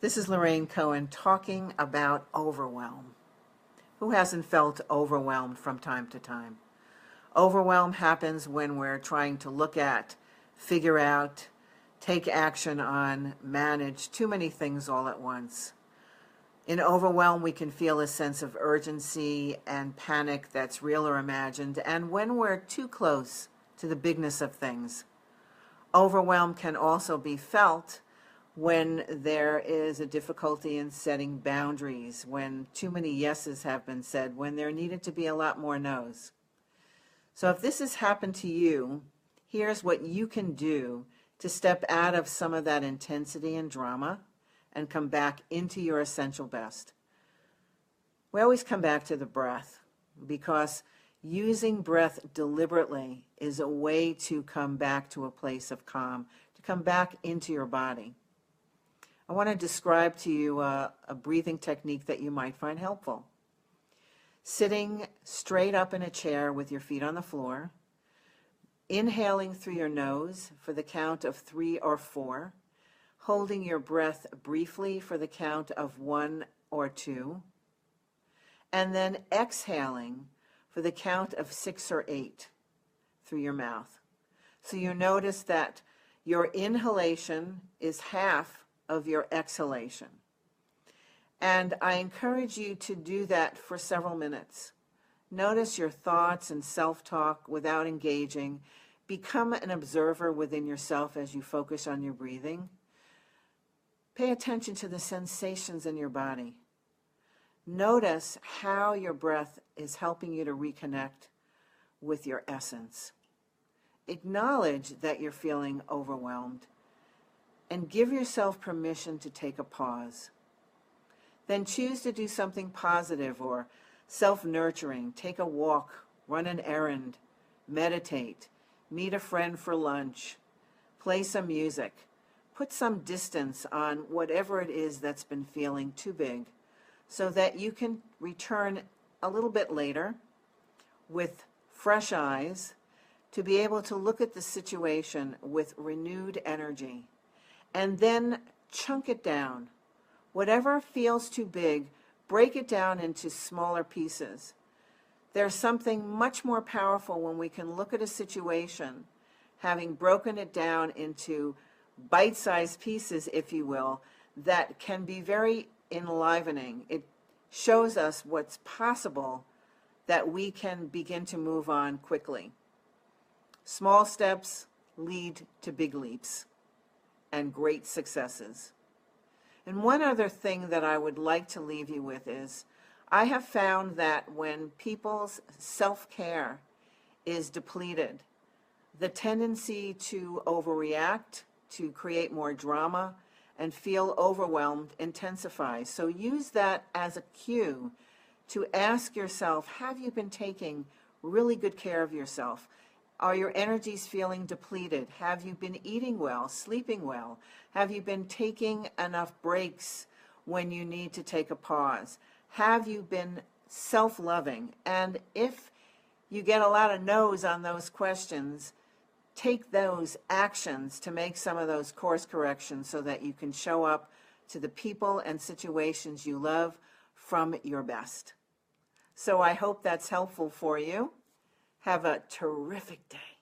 This is Lorraine Cohen talking about overwhelm. Who hasn't felt overwhelmed from time to time? Overwhelm happens when we're trying to look at, figure out, take action on, manage too many things all at once. In overwhelm, we can feel a sense of urgency and panic that's real or imagined, and when we're too close to the bigness of things. Overwhelm can also be felt when there is a difficulty in setting boundaries, when too many yeses have been said, when there needed to be a lot more no's. So if this has happened to you, here's what you can do to step out of some of that intensity and drama and come back into your essential best. We always come back to the breath because using breath deliberately is a way to come back to a place of calm, to come back into your body. I want to describe to you a breathing technique that you might find helpful. Sitting straight up in a chair with your feet on the floor, inhaling through your nose for the count of 3 or 4, holding your breath briefly for the count of 1 or 2, and then exhaling for the count of 6 or 8 through your mouth. So you notice that your inhalation is half of your exhalation. And I encourage you to do that for several minutes. Notice your thoughts and self-talk without engaging. Become an observer within yourself as you focus on your breathing. Pay attention to the sensations in your body. Notice how your breath is helping you to reconnect with your essence. Acknowledge that you're feeling overwhelmed and give yourself permission to take a pause. Then choose to do something positive or self-nurturing. Take a walk, run an errand, meditate, meet a friend for lunch, play some music, put some distance on whatever it is that's been feeling too big so that you can return a little bit later with fresh eyes to be able to look at the situation with renewed energy. And then chunk it down. Whatever feels too big, break it down into smaller pieces. There's something much more powerful when we can look at a situation, having broken it down into bite-sized pieces, if you will, that can be very enlivening. It shows us what's possible, that we can begin to move on quickly. Small steps lead to big leaps and great successes. And one other thing that I would like to leave you with is, I have found that when people's self-care is depleted, the tendency to overreact, to create more drama, and feel overwhelmed intensifies. So use that as a cue to ask yourself, have you been taking really good care of yourself? Are your energies feeling depleted? Have you been eating well, sleeping well? Have you been taking enough breaks when you need to take a pause? Have you been self-loving? And if you get a lot of no's on those questions, take those actions to make some of those course corrections so that you can show up to the people and situations you love from your best. So I hope that's helpful for you. Have a terrific day.